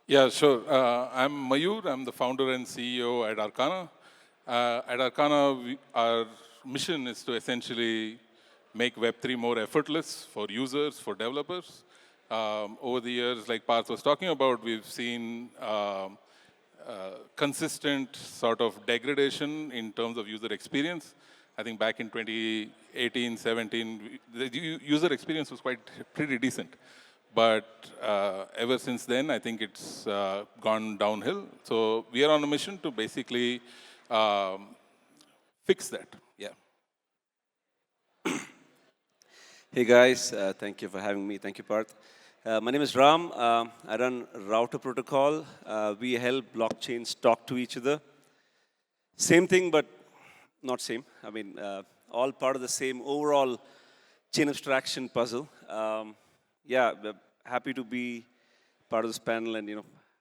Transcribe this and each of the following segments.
Yeah, sure. I'm Mayur. I'm the founder and CEO at Arcana. At Arcana, our mission is to essentially make Web3 more effortless for users, for developers. Over the years, like Parth was talking about, we've seen consistent sort of degradation in terms of user experience. I think back in 2018, 17, the user experience was quite pretty decent. But ever since then, I think it's gone downhill. So we are on a mission to basically fix that. Yeah. Hey guys, thank you for having me. Thank you, Parth. My name is Ram. I run Router Protocol. We help blockchains talk to each other. Same thing, but not same. I mean, all part of the same overall chain abstraction puzzle. Yeah, happy to be part of this panel and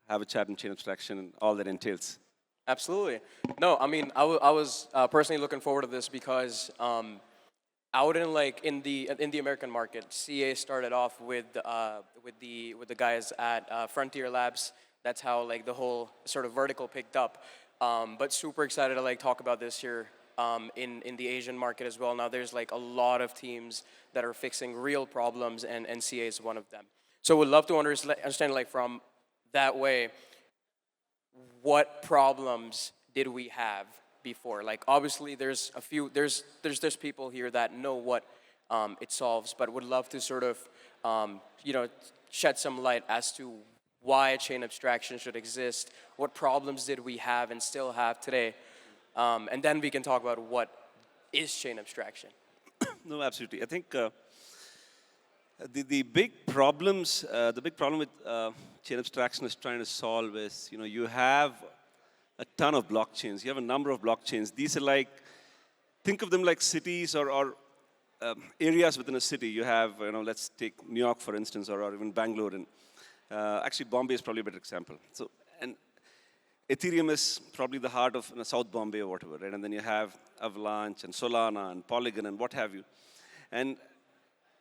have a chat on chain abstraction and all that entails. Absolutely. No, I mean, I was personally looking forward to this because out in the American market, CA started off with the guys at Frontier Labs. That's how like the whole sort of vertical picked up. But super excited to like talk about this here in the Asian market as well. Now there's like a lot of teams that are fixing real problems, and CA is one of them. So we'd love to understand like from that way, what problems did we have before? Like obviously there's a few, there's people here that know what it solves, but would love to sort of shed some light as to why a chain abstraction should exist, what problems did we have and still have today, and then we can talk about what is chain abstraction. No, absolutely. I think the big problem with chain abstraction is trying to solve is, you have a ton of blockchains. You have a number of blockchains. These are like, think of them like cities or areas within a city. You have, let's take New York, for instance, or even Bangalore. And actually, Bombay is probably a better example. So, and Ethereum is probably the heart of South Bombay or whatever, right? And then you have Avalanche and Solana and Polygon and what have you. And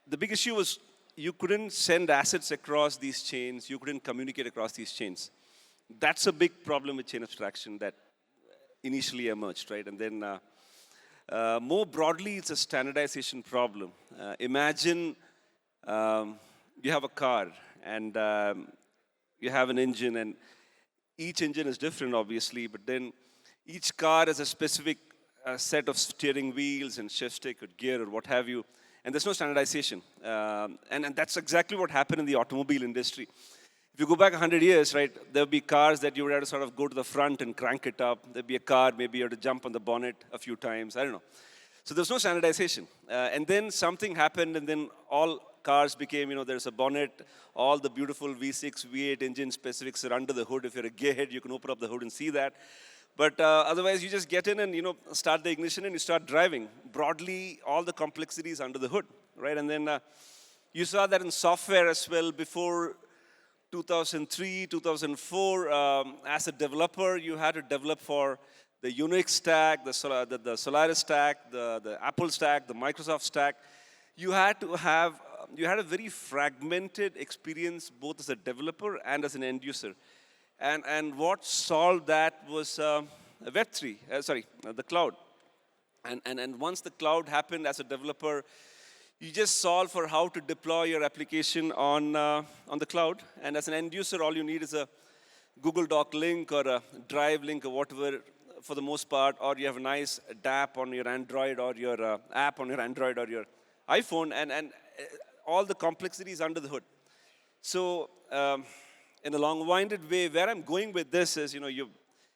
the big issue was you couldn't send assets across these chains. You couldn't communicate across these chains. That's a big problem with chain abstraction that initially emerged, right? And then more broadly, it's a standardization problem. Imagine you have a car and you have an engine, and each engine is different, obviously, but then each car has a specific set of steering wheels and shift stick or gear or what have you, and there's no standardization. And that's exactly what happened in the automobile industry. If you go back 100 years, right, there'll be cars that you would have to sort of go to the front and crank it up. There'd be a car, maybe you have to jump on the bonnet a few times, I don't know. So there's no standardization. And then something happened, and then all cars became, there's a bonnet, all the beautiful V6, V8 engine specifics are under the hood. If you're a gearhead, you can open up the hood and see that. But otherwise, you just get in and, start the ignition and you start driving. Broadly, all the complexities under the hood, right? And then you saw that in software as well before 2003, 2004. As a developer, you had to develop for the Unix stack, the Solaris stack, the Apple stack, the Microsoft stack. You had a very fragmented experience both as a developer and as an end user. And what solved that was Web3, the cloud. And once the cloud happened as a developer, you just solve for how to deploy your application on the cloud. And as an end user, all you need is a Google Doc link or a Drive link or whatever for the most part, or you have a nice DApp on your Android or your app on your Android or your iPhone, and all the complexities under the hood. So in a long-winded way, where I'm going with this is, you're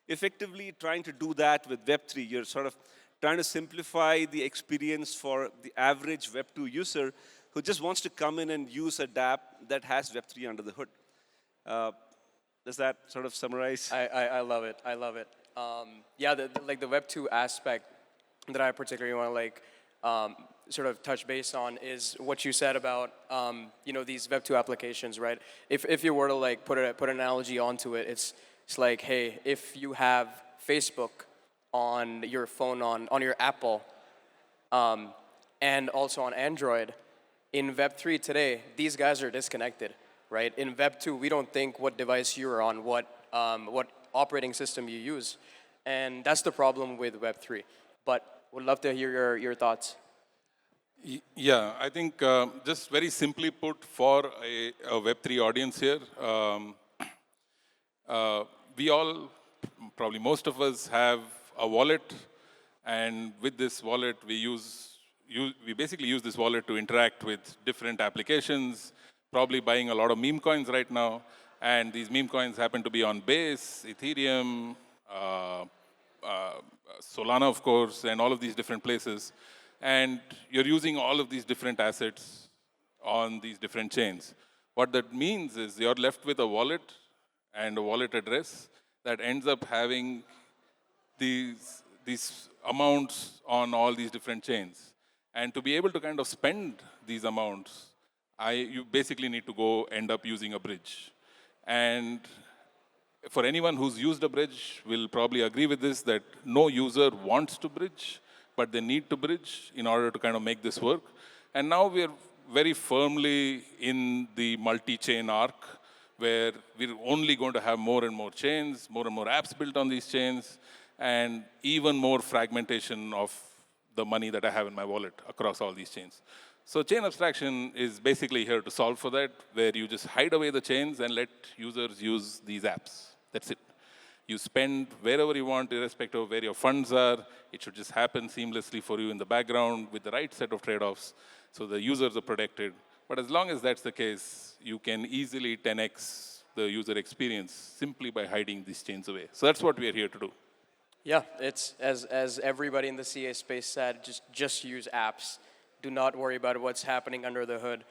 effectively trying to do that with Web3. You're sort of trying to simplify the experience for the average Web2 user who just wants to come in and use a dApp that has Web3 under the hood. Does that sort of summarize? I love it. I love it. Yeah, the Web2 aspect that I particularly want to sort of touch base on is what you said about these Web2 applications, right? If you were to put an analogy onto it, it's like, hey, if you have Facebook on your phone, on your Apple, and also on Android, in Web3 today, these guys are disconnected. right? In Web 2, we don't think what device you're on, what operating system you use. And that's the problem with Web 3. But would love to hear your thoughts. Yeah, I think just very simply put for a Web3 audience here, we all, probably most of us have a wallet, and with this wallet we basically use this wallet to interact with different applications, probably buying a lot of meme coins right now, and these meme coins happen to be on Base, Ethereum, Solana, of course, and all of these different places. And you're using all of these different assets on these different chains. What that means is you're left with a wallet and a wallet address that ends up having these amounts on all these different chains. And to be able to kind of spend these amounts, you basically need to go end up using a bridge. And for anyone who's used a bridge will probably agree with this, that no user wants to bridge, but they need to bridge in order to kind of make this work. And now we're very firmly in the multi-chain arc, where we're only going to have more and more chains, more and more apps built on these chains, and even more fragmentation of the money that I have in my wallet across all these chains. So chain abstraction is basically here to solve for that, where you just hide away the chains and let users use these apps. That's it. You spend wherever you want, irrespective of where your funds are. It should just happen seamlessly for you in the background with the right set of trade-offs, so the users are protected. But as long as that's the case, you can easily 10x the user experience simply by hiding these chains away. So that's what we are here to do. Yeah, it's as everybody in the CA space said, just use apps. Do not worry about what's happening under the hood.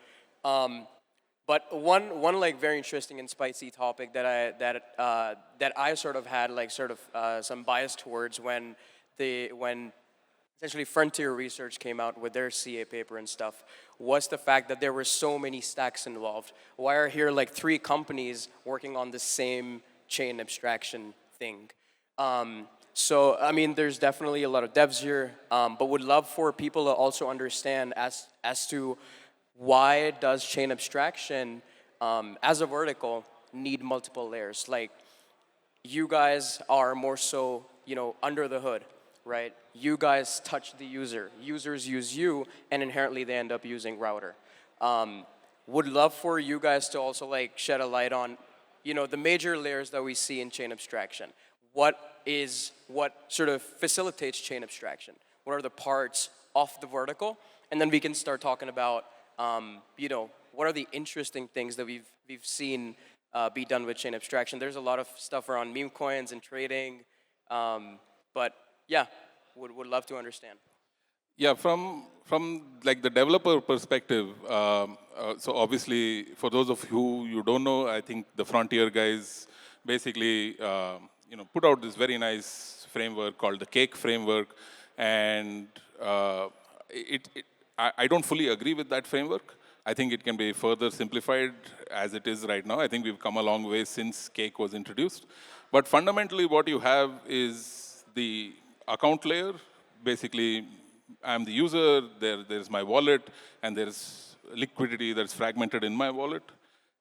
But one like very interesting and spicy topic that I sort of had like some bias towards when essentially Frontier Research came out with their CA paper and stuff was the fact that there were so many stacks involved. Why are here like 3 companies working on the same chain abstraction thing? So, I mean, there's definitely a lot of devs here, but would love for people to also understand as to why does chain abstraction as a vertical need multiple layers? Like, you guys are more so, under the hood, right? You guys touch the user. Users use you, and inherently they end up using router. Would love for you guys to also like shed a light on, the major layers that we see in chain abstraction. What sort of facilitates chain abstraction? What are the parts of the vertical? And then we can start talking about, what are the interesting things that we've seen be done with chain abstraction. There's a lot of stuff around meme coins and trading, but yeah, would love to understand. Yeah, from like the developer perspective, so obviously for those of you who don't know, I think the Frontier guys basically put out this very nice framework called the Cake framework, and I don't fully agree with that framework. I think it can be further simplified as it is right now. I think we've come a long way since Cake was introduced. But fundamentally what you have is the account layer. Basically, I'm the user, there's my wallet, and there's liquidity that's fragmented in my wallet.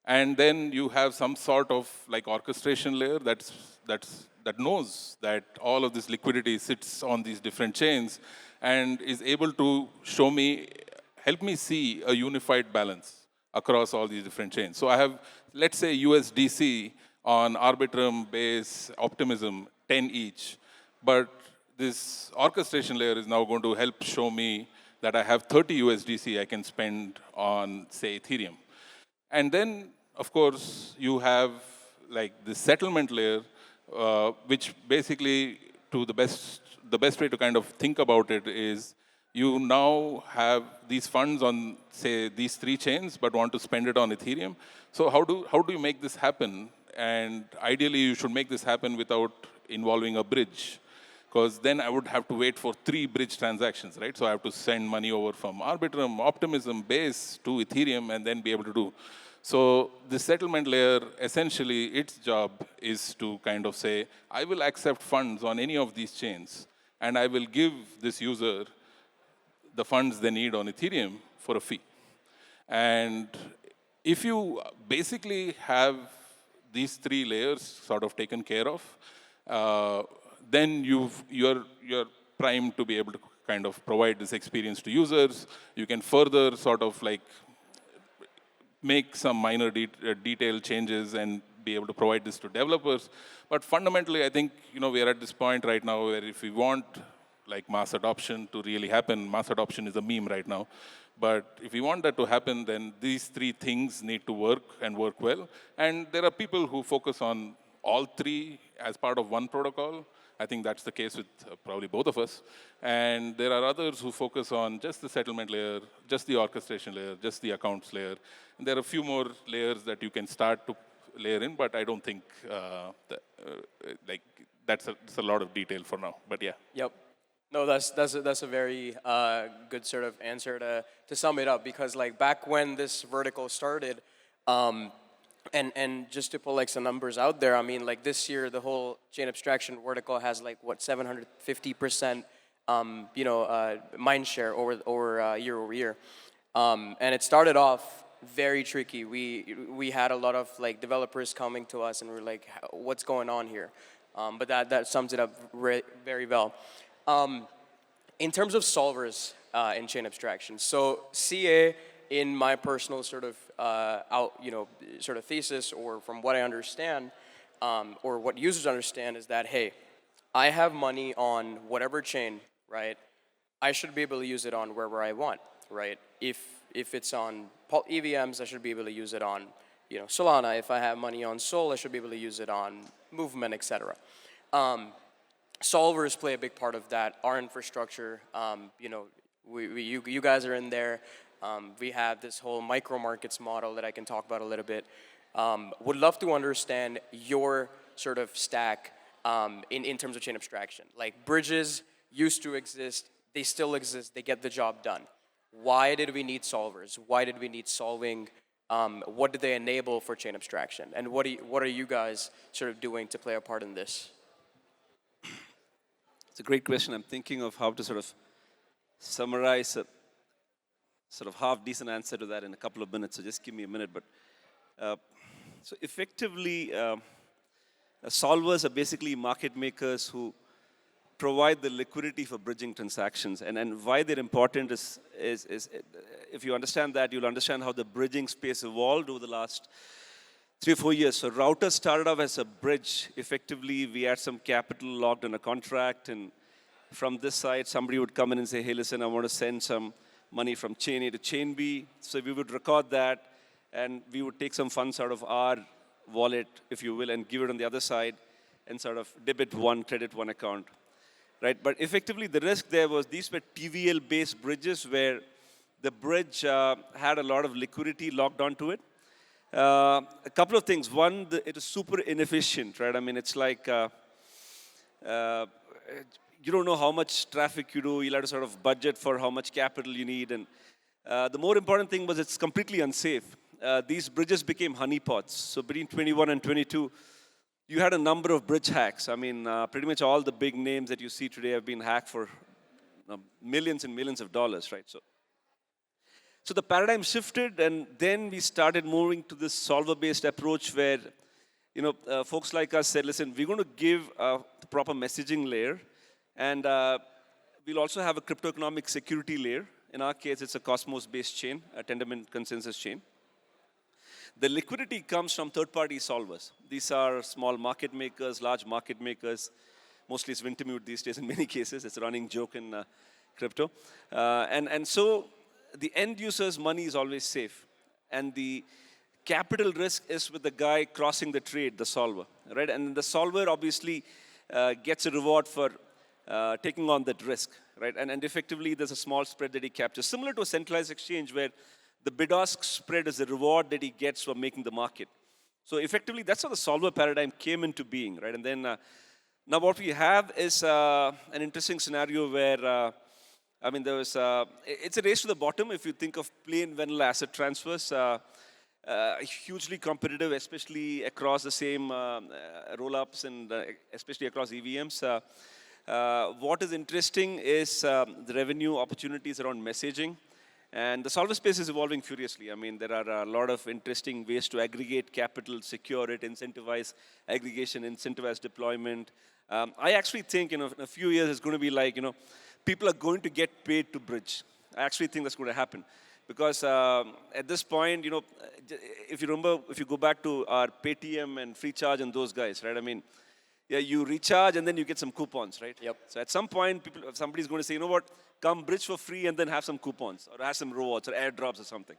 And then you have some sort of like orchestration layer that knows that all of this liquidity sits on these different chains and is able to help me see a unified balance across all these different chains. So I have, let's say, USDC on Arbitrum, Base, Optimism, 10 each. But this orchestration layer is now going to help show me that I have 30 USDC I can spend on, say, Ethereum. And then, of course, you have like the settlement layer, which basically, the best way to kind of think about it is you now have these funds on, say, these 3 chains, but want to spend it on Ethereum. So how do you make this happen? And ideally, you should make this happen without involving a bridge, because then I would have to wait for 3 bridge transactions, right? So I have to send money over from Arbitrum, Optimism, Base to Ethereum, and then be able to do. So the settlement layer, essentially, its job is to kind of say, I will accept funds on any of these chains, and I will give this user the funds they need on Ethereum for a fee. And if you basically have these three layers sort of taken care of, then you're primed to be able to kind of provide this experience to users. You can further sort of like make some minor detail changes and be able to provide this to developers. But fundamentally, I think we are at this point right now where if we want like mass adoption to really happen, mass adoption is a meme right now. But if we want that to happen, then these three things need to work and work well. And there are people who focus on all three as part of one protocol. I think that's the case with probably both of us. And there are others who focus on just the settlement layer, just the orchestration layer, just the accounts layer. And there are a few more layers that you can start to layer in, but I don't think that's a lot of detail for now. But yeah. Yep. No, that's a very good sort of answer to sum it up, because like back when this vertical started, and just to put like some numbers out there, I mean like this year the whole chain abstraction vertical has like what 750% mind share over year over year, and it started off very tricky. We had a lot of like developers coming to us and we're like, what's going on here? But that sums it up very well. In terms of solvers in chain abstraction, so CA, in my personal sort of sort of thesis, or from what I understand, or what users understand, is that hey, I have money on whatever chain, right? I should be able to use it on wherever I want, right? If it's on EVMs, I should be able to use it on Solana. If I have money on Sol, I should be able to use it on Movement, etc. Solvers play a big part of that. Our infrastructure, you guys are in there. We have this whole micro markets model that I can talk about a little bit. Would love to understand your sort of stack in terms of chain abstraction. Like bridges used to exist, they still exist, they get the job done. Why did we need solvers? Why did we need solving? What did they enable for chain abstraction? And what are you guys sort of doing to play a part in this? It's a great question. I'm thinking of how to sort of summarize a sort of half-decent answer to that in a couple of minutes, so just give me a minute. But so effectively, solvers are basically market makers who provide the liquidity for bridging transactions. And why they're important is if you understand that, you'll understand how the bridging space evolved over the last 3 or 4 years. So routers started off as a bridge. Effectively, we had some capital locked in a contract, and from this side, somebody would come in and say, hey, listen, I want to send some money from chain A to chain B. So we would record that, and we would take some funds out of our wallet, if you will, and give it on the other side, and sort of debit one, credit one account. Right? But effectively, the risk there was these were TVL-based bridges where the bridge had a lot of liquidity locked onto it. A couple of things. One, it is super inefficient, right? I mean, it's like you don't know how much traffic you do. You'll have to sort of budget for how much capital you need. And the more important thing was it's completely unsafe. These bridges became honeypots. So between 21 and 22, you had a number of bridge hacks. I mean, pretty much all the big names that you see today have been hacked for millions and millions of dollars, right? So the paradigm shifted, and then we started moving to this solver-based approach where, folks like us said, listen, we're going to give a proper messaging layer, and we'll also have a cryptoeconomic security layer. In our case, it's a Cosmos-based chain, a Tendermint consensus chain. The liquidity comes from third-party solvers. These are small market makers, large market makers. Mostly it's Wintermute these days in many cases. It's a running joke in crypto. And so the end user's money is always safe. And the capital risk is with the guy crossing the trade, the solver. Right? And the solver obviously gets a reward for taking on that risk. Right? And effectively, there's a small spread that he captures. Similar to a centralized exchange where the bid-ask spread is the reward that he gets for making the market. So effectively, that's how the solver paradigm came into being, right? And then now what we have is an interesting scenario where, it's a race to the bottom if you think of plain vanilla asset transfers. Hugely competitive, especially across the same roll-ups and especially across EVMs. What is interesting is the revenue opportunities around messaging. And the solver space is evolving furiously. I mean, there are a lot of interesting ways to aggregate capital, secure it, incentivize aggregation, incentivize deployment. I actually think, in a few years, it's going to be like, people are going to get paid to bridge. I actually think that's going to happen. Because at this point, if you remember, if you go back to our Paytm and Freecharge and those guys, right? I mean, yeah, you recharge and then you get some coupons, right? Yep. So at some point, somebody's going to say, you know what, come bridge for free and then have some coupons or have some rewards or airdrops or something.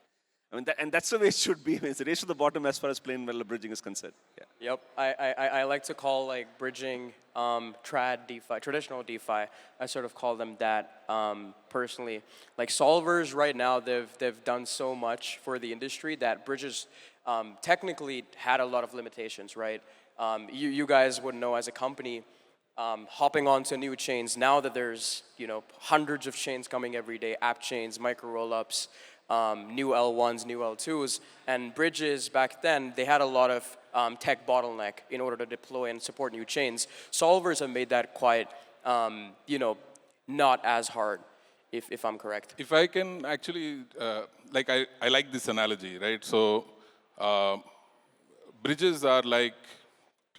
I mean, and that's the way it should be. It's a race to the bottom as far as plain vanilla bridging is concerned. Yeah. Yep. I like to call like bridging trad DeFi, traditional DeFi. I sort of call them that personally. Like solvers right now, they've done so much for the industry that bridges technically had a lot of limitations, right? You guys would know as a company, hopping onto new chains, now that there's hundreds of chains coming every day, app chains, micro rollups, new L1s, new L2s, and bridges back then, they had a lot of tech bottleneck in order to deploy and support new chains. Solvers have made that quite, not as hard, if I'm correct. If I can actually, I like this analogy, right? So bridges are like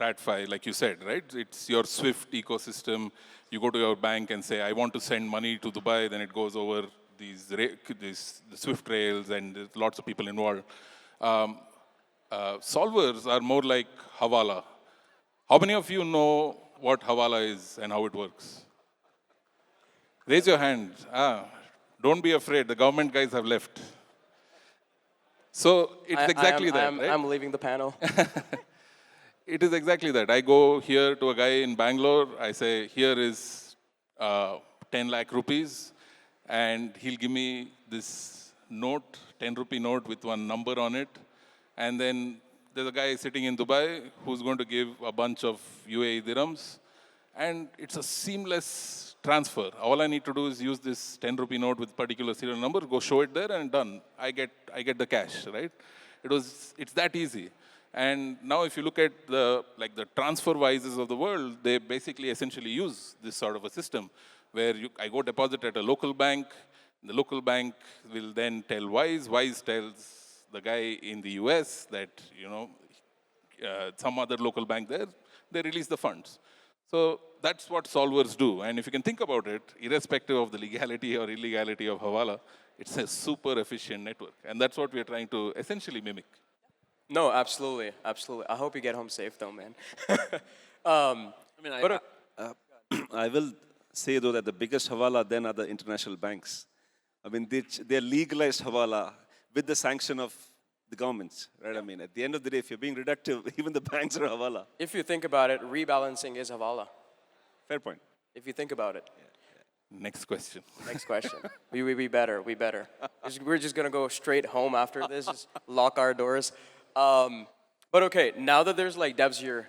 TradFi, like you said, right? It's your Swift ecosystem. You go to your bank and say, I want to send money to Dubai, then it goes over the Swift rails, and there's lots of people involved. Solvers are more like Hawala. How many of you know what Hawala is and how it works? Raise your hand. Don't be afraid. The government guys have left. So it's exactly that, right? I'm leaving the panel. It is exactly that. I go here to a guy in Bangalore. I say, here is 10 lakh rupees. And he'll give me this note, 10 rupee note with one number on it. And then there's a guy sitting in Dubai who's going to give a bunch of UAE dirhams. And it's a seamless transfer. All I need to do is use this 10 rupee note with particular serial number, go show it there, and done. I get the cash, right? It's that easy. And now if you look at the TransferWises of the world, they basically essentially use this sort of a system where I go deposit at a local bank. The local bank will then tell Wise. Wise tells the guy in the US that, some other local bank there, they release the funds. So that's what solvers do. And if you can think about it, irrespective of the legality or illegality of Hawala, it's a super efficient network. And that's what we're trying to essentially mimic. No, absolutely, absolutely. I hope you get home safe, though, man. I will say, though, that the biggest Hawala then are the international banks. I mean, they're legalized Hawala with the sanction of the governments, right? I mean, at the end of the day, if you're being reductive, even the banks are Hawala. If you think about it, rebalancing is Hawala. Fair point. If you think about it. Next question. Next question. we better. We're just going to go straight home after this, just lock our doors. But okay, now that there's like devs here,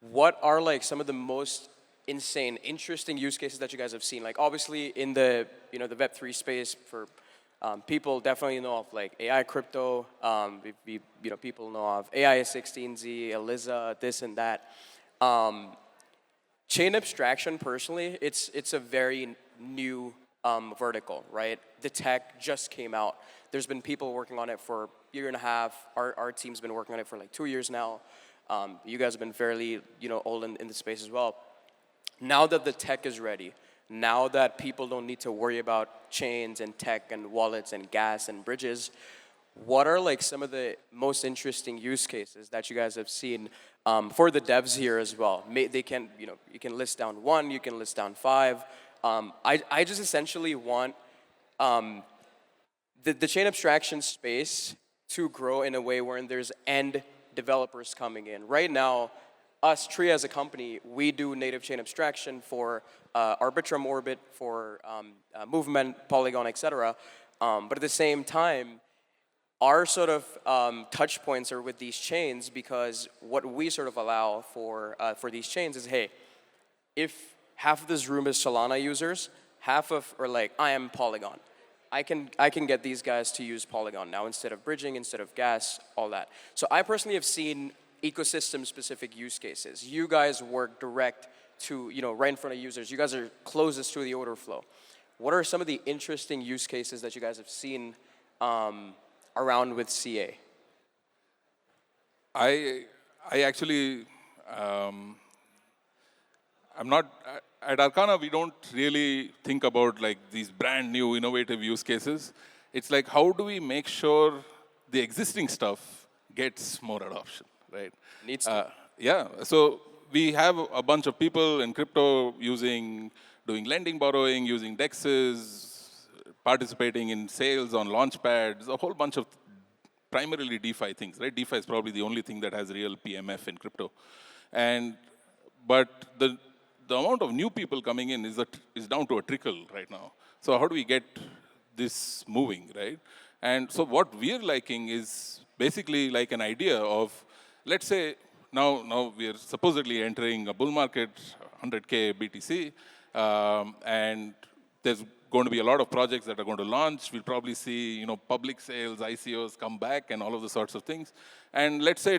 what are like some of the most insane, interesting use cases that you guys have seen? Like obviously in the the Web3 space, for people definitely know of like AI crypto. People know of AI 16Z, Eliza, this and that. Chain abstraction, personally, it's a very new vertical, right? The tech just came out. There's been people working on it for a year and a half. Our team's been working on it for like 2 years now. You guys have been fairly, old in the space as well. Now that the tech is ready, now that people don't need to worry about chains and tech and wallets and gas and bridges, what are like some of the most interesting use cases that you guys have seen for the devs here as well? They can, you can list down 1, you can list down 5. I just essentially want the chain abstraction space to grow in a way where there's end developers coming in. Right now, us, Tria as a company, we do native chain abstraction for Arbitrum Orbit, for Movement, Polygon, etc. But at the same time, our sort of touch points are with these chains, because what we sort of allow for these chains is, hey, if half of this room is Solana users, I am Polygon. I can get these guys to use Polygon now instead of bridging, instead of gas, all that. So I personally have seen ecosystem-specific use cases. You guys work direct to, right in front of users. You guys are closest to the order flow. what are some of the interesting use cases that you guys have seen around with CA? I actually, I'm not, at Arcana, we don't really think about like these brand new innovative use cases. It's like, how do we make sure the existing stuff gets more adoption, right? Needs to. Yeah, so we have a bunch of people in crypto doing lending, borrowing, using DEXs, participating in sales on launch pads, a whole bunch of primarily DeFi things, right? DeFi is probably the only thing that has real PMF in crypto. But the amount of new people coming in is down to a trickle right now. So how do we get this moving, right? And so what we're liking is basically like an idea of, let's say, now we are supposedly entering a bull market, 100K BTC, and there's going to be a lot of projects that are going to launch. We'll probably see, public sales, ICOs come back, and all of the sorts of things. And let's say,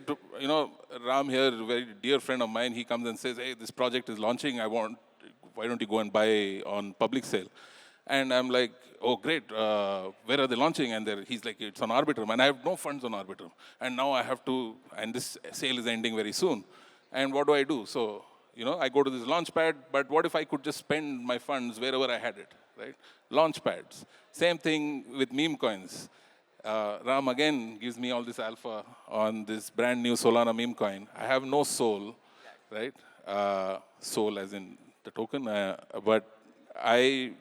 Ram here, a very dear friend of mine, he comes and says, hey, this project is launching. Why don't you go and buy on public sale? And I'm like, oh, great. Where are they launching? And he's like, it's on Arbitrum. And I have no funds on Arbitrum. And now I have to, and this sale is ending very soon. And what do I do? So, I go to this launch pad, but what if I could just spend my funds wherever I had it, right? Launch pads. Same thing with meme coins. Ram again gives me all this alpha on this brand new Solana meme coin. I have no soul, right? Soul as in the token, but I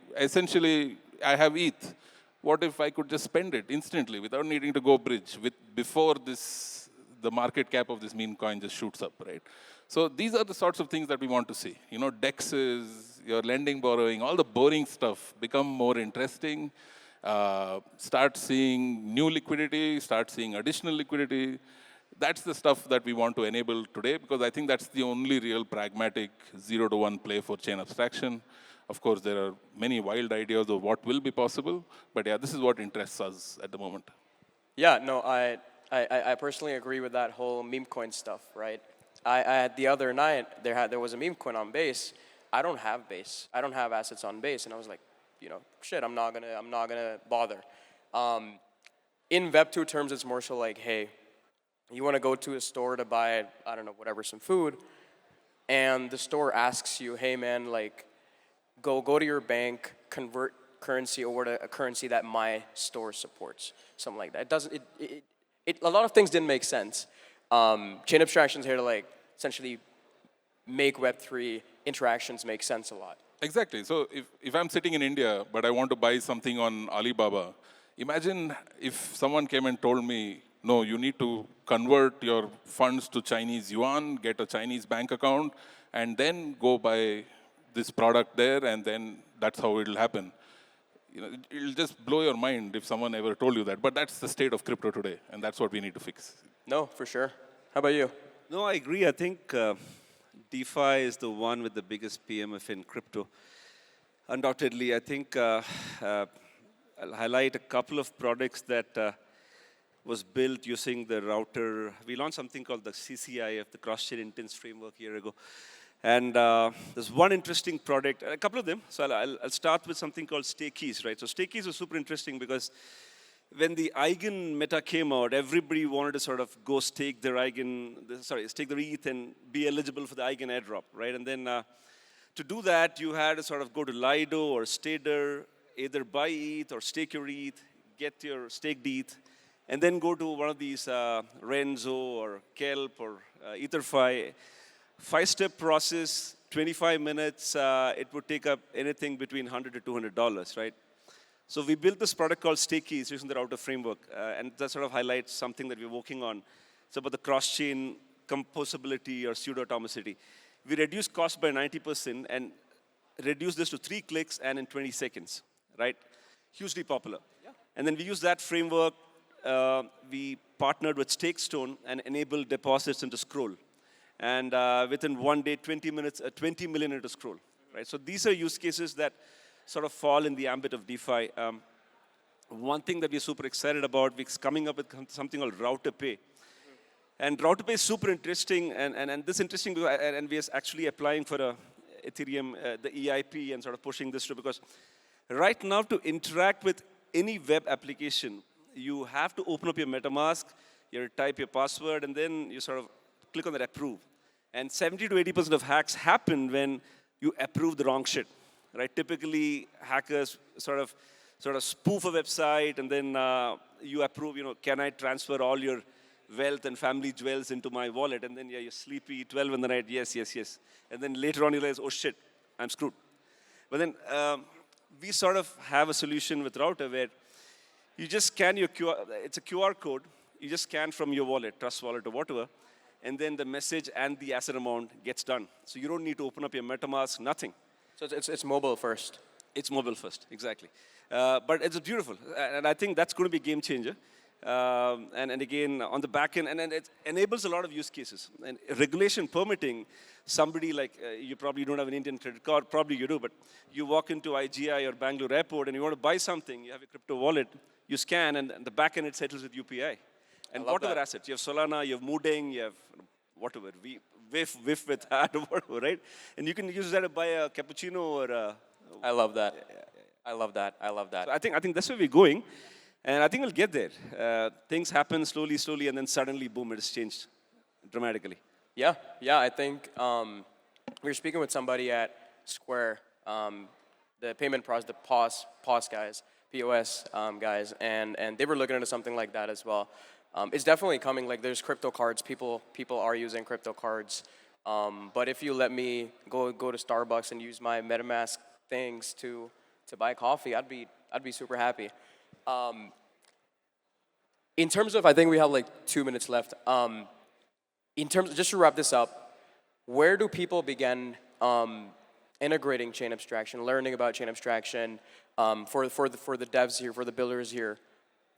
have ETH. What if I could just spend it instantly without needing to go bridge before the market cap of this meme coin just shoots up, right? So these are the sorts of things that we want to see. DEXs, your lending, borrowing, all the boring stuff become more interesting. Start seeing new liquidity, start seeing additional liquidity. That's the stuff that we want to enable today, because I think that's the only real pragmatic 0-to-1 play for chain abstraction. Of course, there are many wild ideas of what will be possible, but yeah, this is what interests us at the moment. Yeah, no, I personally agree with that whole meme coin stuff, right? The other night, there was a meme coin on Base. I don't have Base. I don't have assets on Base, and I was like, shit, I'm not gonna bother. In Web2 terms, it's more so like, hey, you want to go to a store to buy, I don't know, whatever, some food, and the store asks you, hey man, like, go to your bank, convert currency over to a currency that my store supports, something like that. A lot of things didn't make sense. Chain abstraction's here to like essentially make Web3 interactions make sense a lot. Exactly. So if I'm sitting in India, but I want to buy something on Alibaba, imagine if someone came and told me, no, you need to convert your funds to Chinese yuan, get a Chinese bank account, and then go buy this product there, and then that's how it'll happen. It'll just blow your mind if someone ever told you that. But that's the state of crypto today, and that's what we need to fix. No, for sure. How about you? No, I agree. I think DeFi is the one with the biggest PMF in crypto. Undoubtedly, I think I'll highlight a couple of products that was built using the router. We launched something called the CCIF, the Cross-Chain Intents Framework, a year ago. And there's one interesting product, a couple of them. So I'll start with something called Stakeys, right? So Stakeys was super interesting because when the Eigen meta came out, everybody wanted to sort of go stake their ETH and be eligible for the Eigen airdrop, right? And then to do that, you had to sort of go to Lido or Stader, either buy ETH or stake your ETH, get your staked ETH, and then go to one of these Renzo or Kelp or EtherFi. 5-step process, 25 minutes, it would take up anything between $100 to $200, right? So we built this product called Stakeys using the router framework, and that sort of highlights something that we're working on. It's about the cross-chain composability or pseudo-atomicity. We reduced cost by 90% and reduced this to 3 clicks and in 20 seconds, right? Hugely popular. Yeah. And then we used that framework. We partnered with Stakestone and enabled deposits into Scroll. And within one day, 20 minutes, 20 million into Scroll, right? So these are use cases that sort of fall in the ambit of DeFi. One thing that we're super excited about, we're coming up with something called Router Pay. And Router Pay is super interesting, and this interesting, and we are actually applying for Ethereum, the EIP, and sort of pushing this through, because Right now, to interact with any web application, you have to open up your MetaMask, you type your password, and then you sort of click on that approve. And 70 to 80% of hacks happen when you approve the wrong shit, right? Typically, hackers sort of spoof a website, and then you approve, can I transfer all your wealth and family jewels into my wallet? And then, yeah, you're sleepy, 12 in the night, yes, yes, yes. And then later on, you realize, oh shit, I'm screwed. But then we sort of have a solution with Router where you just scan your QR, it's a QR code, you just scan from your wallet, Trust Wallet or whatever, and then the message and the asset amount gets done. So you don't need to open up your MetaMask, nothing. So it's mobile first. It's mobile first, exactly. But it's beautiful, and I think that's going to be a game changer. And again, on the back end, and it enables a lot of use cases. And regulation permitting, somebody like, you probably don't have an Indian credit card, probably you do, but you walk into IGI or Bangalore airport and you want to buy something, you have a crypto wallet, you scan, and the back end it settles with UPI. And whatever assets, you have Solana, you have Mooding, you have whatever, Whiff with that or whatever, right? And you can use that to buy a cappuccino or a... I love that. I love that. I love that. So I think that's where we're going. And I think we'll get there. Things happen slowly, and then suddenly, boom, it's changed dramatically. Yeah, I think we were speaking with somebody at Square, the payment process, the POS guys, POS guys, and they were looking into something like that as well. It's definitely coming. Like, there's crypto cards. People are using crypto cards. But if you let me go to Starbucks and use my MetaMask things to buy coffee, I'd be super happy. In terms of, I think we have like 2 minutes left. In terms, just to wrap this up, where do people begin integrating chain abstraction, learning about chain abstraction for the devs here, for the builders here?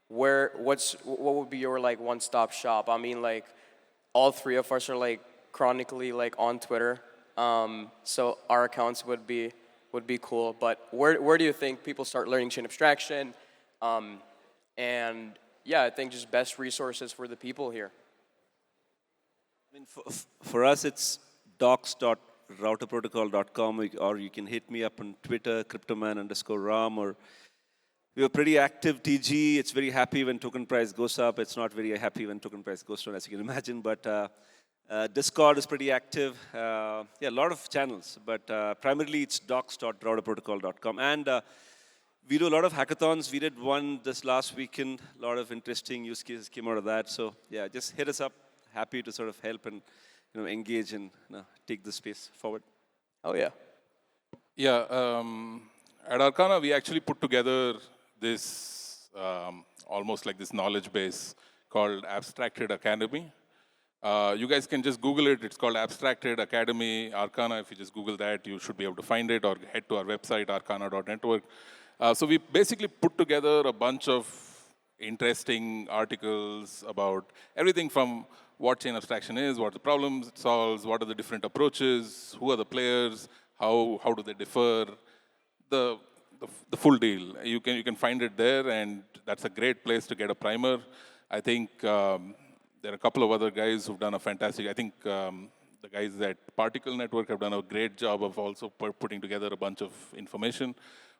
What would be your like one-stop shop? I mean, like, all three of us are like chronically like on Twitter, so our accounts would be cool. But where do you think people start learning chain abstraction? And yeah, I think just best resources for the people here. I mean, for us, it's docs.routerprotocol.com, or you can hit me up on Twitter, cryptoman_ram, or we are pretty active TG. It's very happy when token price goes up. It's not very happy when token price goes down, as you can imagine. But Discord is pretty active. Yeah, a lot of channels, but primarily it's docs.routerprotocol.com. And we do a lot of hackathons. We did one this last weekend. A lot of interesting use cases came out of that. So yeah, just hit us up. Happy to sort of help and engage and take the space forward. Oh yeah. Yeah. At Arcana, we actually put together this almost like this knowledge base called Abstracted Academy. You guys can just Google it. It's called Abstracted Academy Arcana. If you just Google that, you should be able to find it, or head to our website, arcana.network. So we basically put together a bunch of interesting articles about everything from what chain abstraction is, what the problems it solves, what are the different approaches, who are the players, how do they differ, the full deal. You can find it there, and that's a great place to get a primer. I think there are a couple of other guys who've done a fantastic, I think the guys at Particle Network have done a great job of also putting together a bunch of information.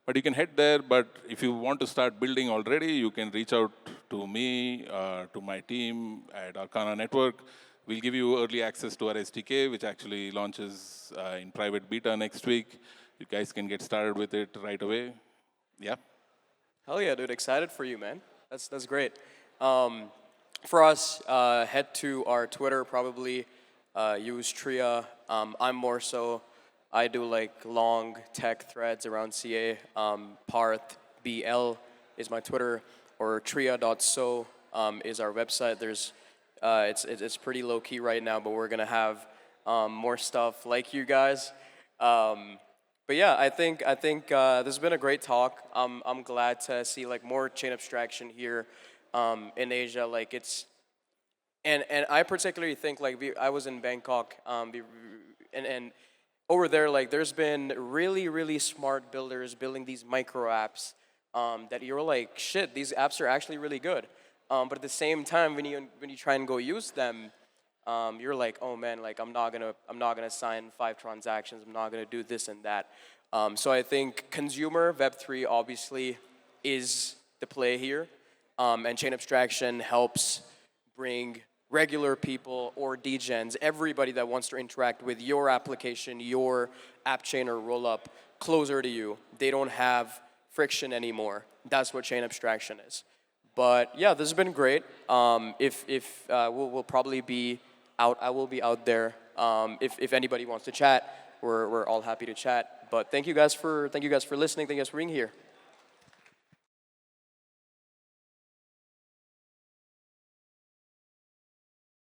But you can head there, but if you want to start building already, you can reach out to me, to my team at Arcana Network. We'll give you early access to our SDK, which actually launches in private beta next week. You guys can get started with it right away. Yeah. Hell yeah, dude. Excited for you, man. That's great. For us, head to our Twitter, probably use Tria. I'm more so, I do like long tech threads around CA. Parth BL is my Twitter, or tria.so is our website. There's, it's pretty low key right now, but we're gonna have more stuff like you guys. But yeah, I think this has been a great talk. I'm glad to see like more chain abstraction here in Asia. Like it's, and I particularly think like I was in Bangkok, and over there, like there's been really smart builders building these micro apps that you're like, shit, these apps are actually really good. But at the same time, when you try and go use them, you're like, oh man, like I'm not gonna sign 5 transactions. I'm not gonna do this and that. So I think consumer Web3 obviously is the play here, and chain abstraction helps bring regular people or degens, everybody that wants to interact with your application, your app chain or rollup, closer to you. They don't have friction anymore. That's what chain abstraction is. But yeah, this has been great. We'll probably be out. I will be out there. If anybody wants to chat, we're all happy to chat. But thank you guys for listening. Thank you guys for being here.